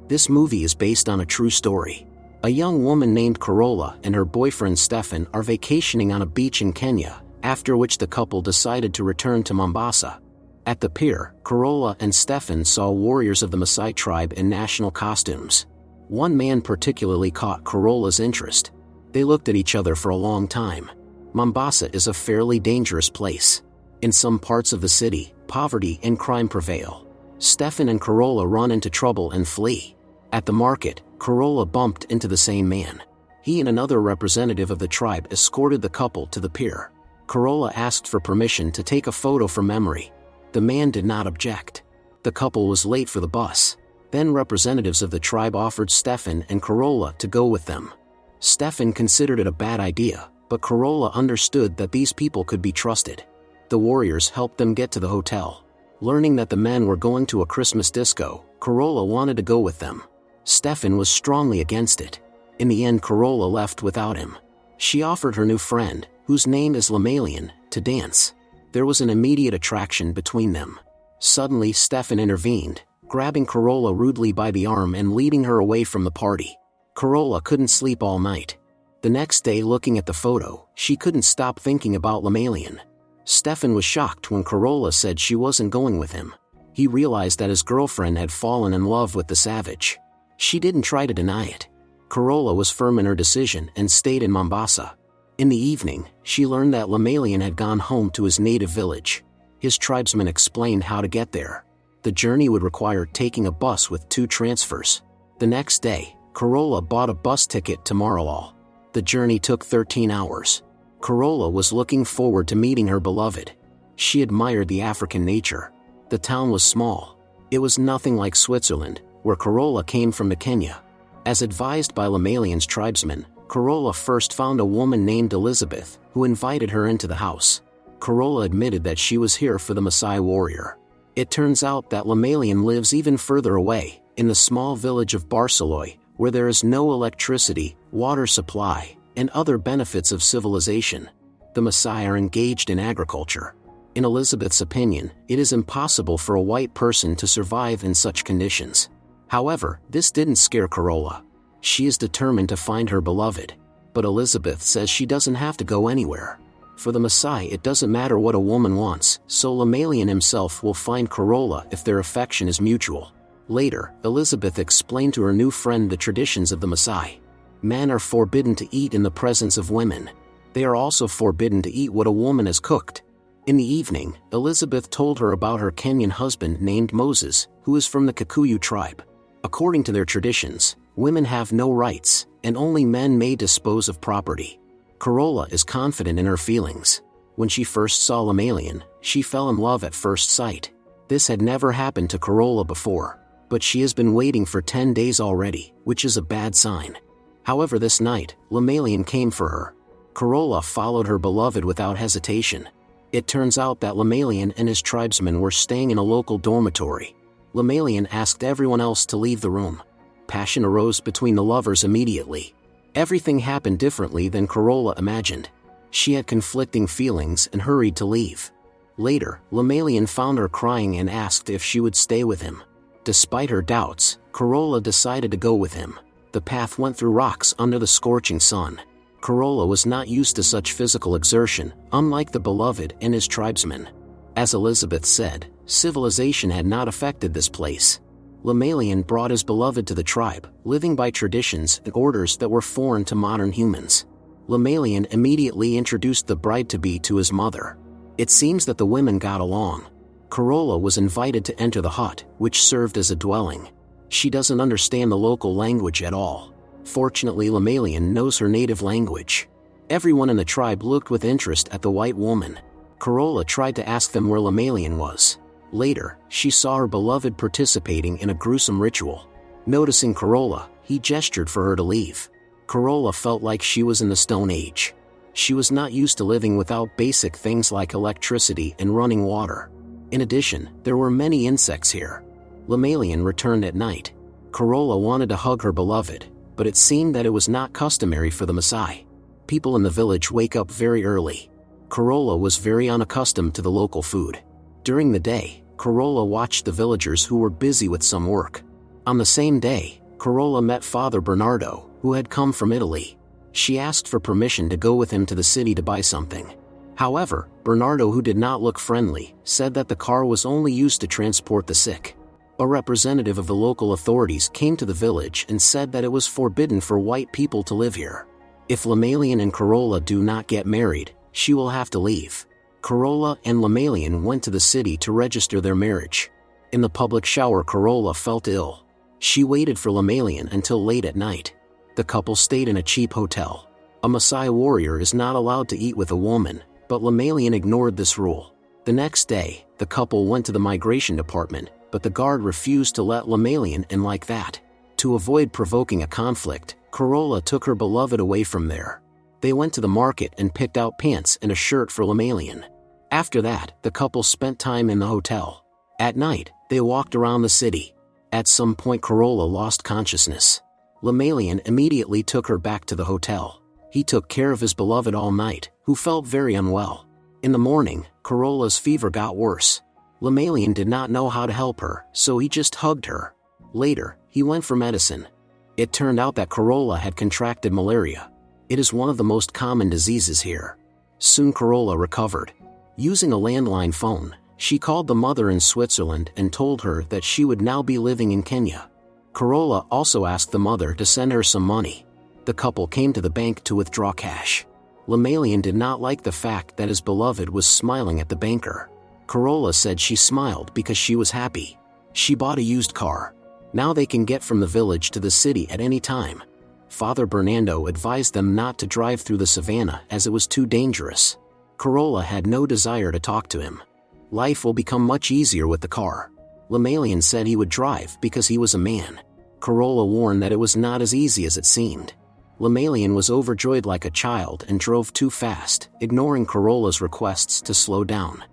This movie is based on a true story. A young woman named Carola and her boyfriend Stefan are vacationing on a beach in Kenya, after which the couple decided to return to Mombasa. At the pier, Carola and Stefan saw warriors of the Maasai tribe in national costumes. One man particularly caught Carola's interest. They looked at each other for a long time. Mombasa is a fairly dangerous place. In some parts of the city, poverty and crime prevail. Stefan and Carola run into trouble and flee. At the market, Carola bumped into the same man. He and another representative of the tribe escorted the couple to the pier. Carola asked for permission to take a photo for memory. The man did not object. The couple was late for the bus. Then representatives of the tribe offered Stefan and Carola to go with them. Stefan considered it a bad idea, but Carola understood that these people could be trusted. The warriors helped them get to the hotel. Learning that the men were going to a Christmas disco, Carola wanted to go with them. Stefan was strongly against it. In the end, Carola left without him. She offered her new friend, whose name is Lemalian, to dance. There was an immediate attraction between them. Suddenly Stefan intervened, grabbing Carola rudely by the arm and leading her away from the party. Carola couldn't sleep all night. The next day, looking at the photo, she couldn't stop thinking about Lemalian. Stefan was shocked when Carola said she wasn't going with him. He realized that his girlfriend had fallen in love with the savage. She didn't try to deny it. Carola was firm in her decision and stayed in Mombasa. In the evening, she learned that Lemalian had gone home to his native village. His tribesmen explained how to get there. The journey would require taking a bus with 2 transfers. The next day, Carola bought a bus ticket to Maralal. The journey took 13 hours. Carola was looking forward to meeting her beloved. She admired the African nature. The town was small. It was nothing like Switzerland, where Carola came from, to Kenya. As advised by Lemalian's tribesmen, Carola first found a woman named Elizabeth, who invited her into the house. Carola admitted that she was here for the Maasai warrior. It turns out that Lemalian lives even further away, in the small village of Barceloi, where there is no electricity, water supply, and other benefits of civilization. The Maasai are engaged in agriculture. In Elizabeth's opinion, it is impossible for a white person to survive in such conditions. However, this didn't scare Carola. She is determined to find her beloved. But Elizabeth says she doesn't have to go anywhere. For the Maasai, it doesn't matter what a woman wants, so Lemalian himself will find Carola if their affection is mutual. Later, Elizabeth explained to her new friend the traditions of the Maasai. Men are forbidden to eat in the presence of women. They are also forbidden to eat what a woman has cooked. In the evening, Elizabeth told her about her Kenyan husband named Moses, who is from the Kikuyu tribe. According to their traditions, women have no rights, and only men may dispose of property. Carola is confident in her feelings. When she first saw Lemalian, she fell in love at first sight. This had never happened to Carola before, but she has been waiting for 10 days already, which is a bad sign. However, this night, Lemalian came for her. Carola followed her beloved without hesitation. It turns out that Lemalian and his tribesmen were staying in a local dormitory. Lemalian asked everyone else to leave the room. Passion arose between the lovers immediately. Everything happened differently than Carola imagined. She had conflicting feelings and hurried to leave. Later, Lemalian found her crying and asked if she would stay with him. Despite her doubts, Carola decided to go with him. The path went through rocks under the scorching sun. Carola was not used to such physical exertion, unlike the beloved and his tribesmen. As Elizabeth said, civilization had not affected this place. Lemalian brought his beloved to the tribe, living by traditions and orders that were foreign to modern humans. Lemalian immediately introduced the bride-to-be to his mother. It seems that the women got along. Carola was invited to enter the hut, which served as a dwelling. She doesn't understand the local language at all. Fortunately, Lemalian knows her native language. Everyone in the tribe looked with interest at the white woman. Carola tried to ask them where Lemalian was. Later, she saw her beloved participating in a gruesome ritual. Noticing Carola, he gestured for her to leave. Carola felt like she was in the Stone Age. She was not used to living without basic things like electricity and running water. In addition, there were many insects here. Lemalian returned at night. Carola wanted to hug her beloved, but it seemed that it was not customary for the Maasai. People in the village wake up very early. Carola was very unaccustomed to the local food. During the day, Carola watched the villagers who were busy with some work. On the same day, Carola met Father Bernardo, who had come from Italy. She asked for permission to go with him to the city to buy something. However, Bernardo, who did not look friendly, said that the car was only used to transport the sick. A representative of the local authorities came to the village and said that it was forbidden for white people to live here. If Lemalian and Carola do not get married, she will have to leave. Carola and Lemalian went to the city to register their marriage. In the public shower, Carola felt ill. She waited for Lemalian until late at night. The couple stayed in a cheap hotel. A Maasai warrior is not allowed to eat with a woman, but Lemalian ignored this rule. The next day, the couple went to the migration department, but the guard refused to let Lemalian in like that. To avoid provoking a conflict, Carola took her beloved away from there. They went to the market and picked out pants and a shirt for Lemalian. After that, the couple spent time in the hotel. At night, they walked around the city. At some point, Carola lost consciousness. Lemalian immediately took her back to the hotel. He took care of his beloved all night, who felt very unwell. In the morning, Carola's fever got worse. Lemalian did not know how to help her, so he just hugged her. Later, he went for medicine. It turned out that Carola had contracted malaria. It is one of the most common diseases here. Soon Carola recovered. Using a landline phone, she called the mother in Switzerland and told her that she would now be living in Kenya. Carola also asked the mother to send her some money. The couple came to the bank to withdraw cash. Lemalian did not like the fact that his beloved was smiling at the banker. Carola said she smiled because she was happy. She bought a used car. Now they can get from the village to the city at any time. Father Bernardo advised them not to drive through the savannah as it was too dangerous. Carola had no desire to talk to him. Life will become much easier with the car. Lemalian said he would drive because he was a man. Carola warned that it was not as easy as it seemed. Lemalian was overjoyed like a child and drove too fast, ignoring Carola's requests to slow down.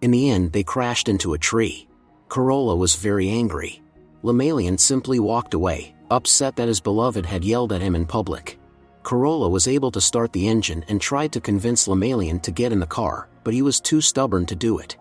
In the end, they crashed into a tree. Carola was very angry. Lemalian simply walked away, upset that his beloved had yelled at him in public. Carola was able to start the engine and tried to convince Lemalian to get in the car, but he was too stubborn to do it.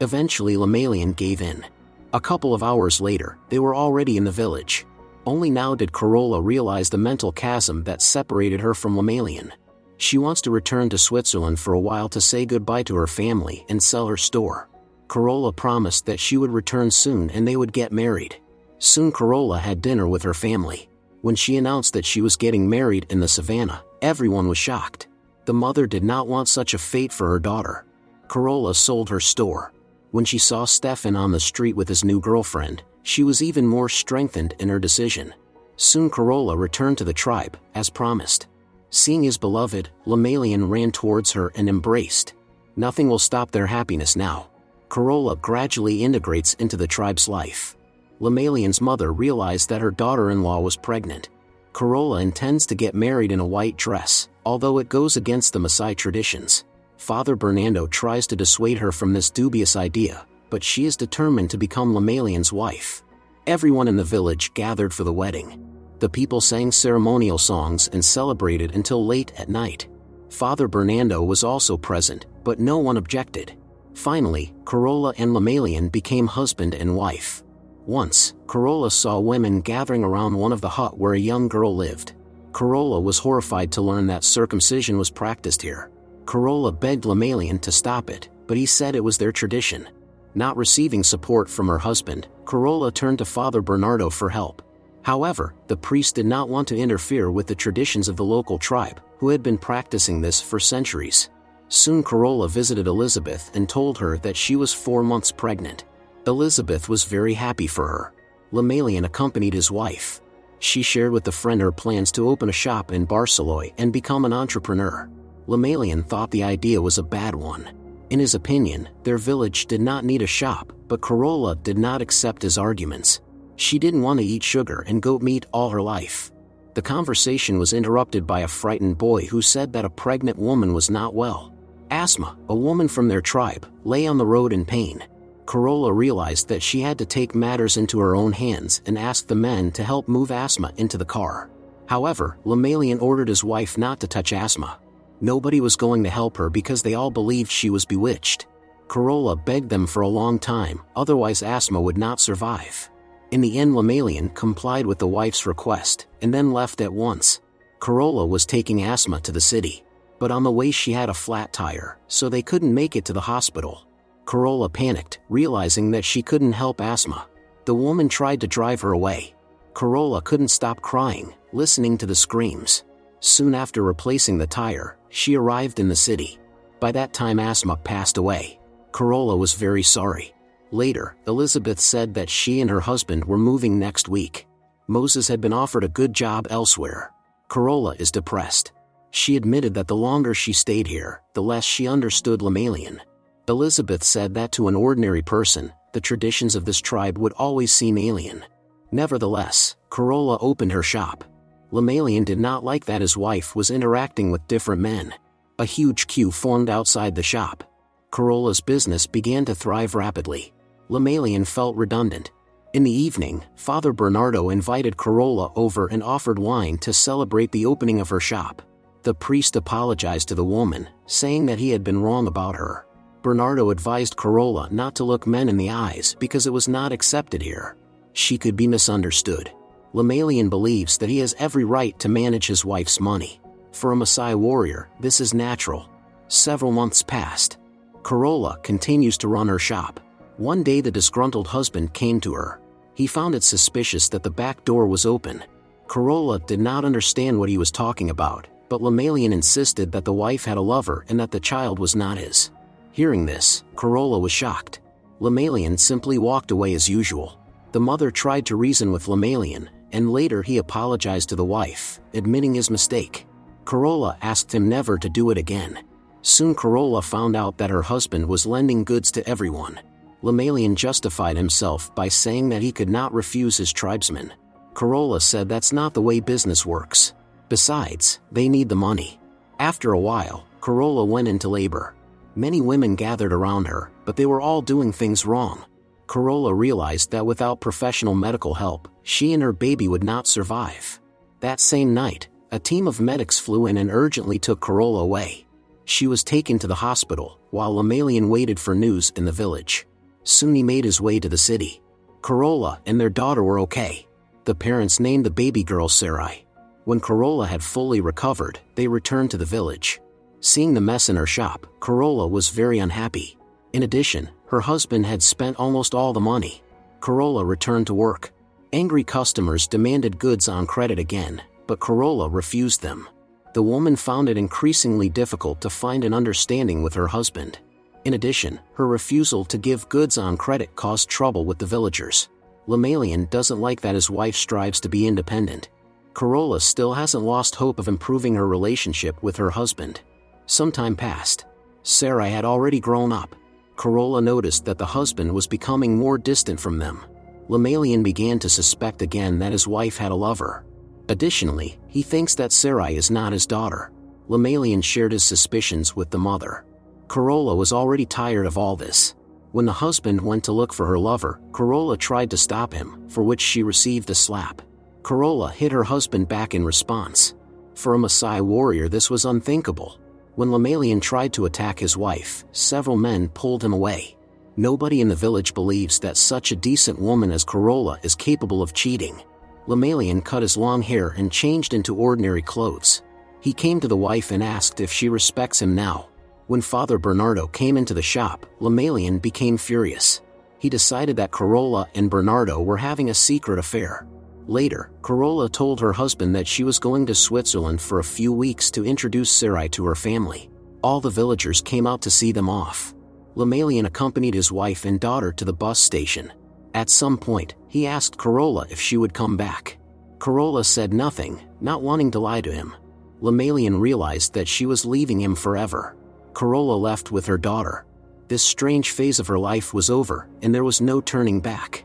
Eventually, Lemalian gave in. A couple of hours later, they were already in the village. Only now did Carola realize the mental chasm that separated her from Lemalian. She wants to return to Switzerland for a while to say goodbye to her family and sell her store. Carola promised that she would return soon and they would get married. Soon Carola had dinner with her family. When she announced that she was getting married in the savannah, everyone was shocked. The mother did not want such a fate for her daughter. Carola sold her store. When she saw Stefan on the street with his new girlfriend, she was even more strengthened in her decision. Soon Carola returned to the tribe, as promised. Seeing his beloved, Lemalian ran towards her and embraced. Nothing will stop their happiness now. Carola gradually integrates into the tribe's life. Lemalian's mother realized that her daughter-in-law was pregnant. Carola intends to get married in a white dress, although it goes against the Maasai traditions. Father Bernardo tries to dissuade her from this dubious idea, but she is determined to become Lemalian's wife. Everyone in the village gathered for the wedding. The people sang ceremonial songs and celebrated until late at night. Father Bernardo was also present, but no one objected. Finally, Carola and Lemalian became husband and wife. Once, Carola saw women gathering around one of the hut where a young girl lived. Carola was horrified to learn that circumcision was practiced here. Carola begged Lemalian to stop it, but he said it was their tradition. Not receiving support from her husband, Carola turned to Father Bernardo for help. However, the priest did not want to interfere with the traditions of the local tribe, who had been practicing this for centuries. Soon Carola visited Elizabeth and told her that she was 4 months pregnant. Elizabeth was very happy for her. Lemalian accompanied his wife. She shared with the friend her plans to open a shop in Barcelona and become an entrepreneur. Lemalian thought the idea was a bad one. In his opinion, their village did not need a shop, but Carola did not accept his arguments. She didn't want to eat sugar and goat meat all her life. The conversation was interrupted by a frightened boy who said that a pregnant woman was not well. Asma, a woman from their tribe, lay on the road in pain. Carola realized that she had to take matters into her own hands and asked the men to help move Asma into the car. However, Lemalian ordered his wife not to touch Asma. Nobody was going to help her because they all believed she was bewitched. Carola begged them for a long time, otherwise Asma would not survive. In the end, Lemalian complied with the wife's request, and then left at once. Carola was taking Asma to the city, but on the way she had a flat tire, so they couldn't make it to the hospital. Carola panicked, realizing that she couldn't help Asma. The woman tried to drive her away. Carola couldn't stop crying, listening to the screams. Soon after replacing the tire, she arrived in the city. By that time Asma passed away. Carola was very sorry. Later, Elizabeth said that she and her husband were moving next week. Moses had been offered a good job elsewhere. Carola is depressed. She admitted that the longer she stayed here, the less she understood Lemalian. Elizabeth said that to an ordinary person, the traditions of this tribe would always seem alien. Nevertheless, Carola opened her shop. Lemalian did not like that his wife was interacting with different men. A huge queue formed outside the shop. Carola's business began to thrive rapidly. Lemalian felt redundant. In the evening, Father Bernardo invited Carola over and offered wine to celebrate the opening of her shop. The priest apologized to the woman, saying that he had been wrong about her. Bernardo advised Carola not to look men in the eyes because it was not accepted here. She could be misunderstood. Lemalian believes that he has every right to manage his wife's money. For a Maasai warrior, this is natural. Several months passed. Carola continues to run her shop. One day the disgruntled husband came to her. He found it suspicious that the back door was open. Carola did not understand what he was talking about, but Lemalian insisted that the wife had a lover and that the child was not his. Hearing this, Carola was shocked. Lemalian simply walked away as usual. The mother tried to reason with Lemalian, and later he apologized to the wife, admitting his mistake. Carola asked him never to do it again. Soon Carola found out that her husband was lending goods to everyone. Lemalian justified himself by saying that he could not refuse his tribesmen. Carola said that's not the way business works. Besides, they need the money. After a while, Carola went into labor. Many women gathered around her, but they were all doing things wrong. Carola realized that without professional medical help, she and her baby would not survive. That same night, a team of medics flew in and urgently took Carola away. She was taken to the hospital, while Lemalian waited for news in the village. Soon he made his way to the city. Carola and their daughter were okay. The parents named the baby girl Sarai. When Carola had fully recovered, they returned to the village. Seeing the mess in her shop, Carola was very unhappy. In addition, her husband had spent almost all the money. Carola returned to work. Angry customers demanded goods on credit again, but Carola refused them. The woman found it increasingly difficult to find an understanding with her husband. In addition, her refusal to give goods on credit caused trouble with the villagers. Lemalian doesn't like that his wife strives to be independent. Carola still hasn't lost hope of improving her relationship with her husband. Some time passed. Sarai had already grown up. Carola noticed that the husband was becoming more distant from them. Lemalian began to suspect again that his wife had a lover. Additionally, he thinks that Sarai is not his daughter. Lemalian shared his suspicions with the mother. Carola was already tired of all this. When the husband went to look for her lover, Carola tried to stop him, for which she received a slap. Carola hit her husband back in response. For a Maasai warrior, this was unthinkable. When Lemalian tried to attack his wife, several men pulled him away. Nobody in the village believes that such a decent woman as Carola is capable of cheating. Lemalian cut his long hair and changed into ordinary clothes. He came to the wife and asked if she respects him now. When Father Bernardo came into the shop, Lemalian became furious. He decided that Carola and Bernardo were having a secret affair. Later, Carola told her husband that she was going to Switzerland for a few weeks to introduce Sarai to her family. All the villagers came out to see them off. Lemalian accompanied his wife and daughter to the bus station. At some point, he asked Carola if she would come back. Carola said nothing, not wanting to lie to him. Lemalian realized that she was leaving him forever. Carola left with her daughter. This strange phase of her life was over, and there was no turning back.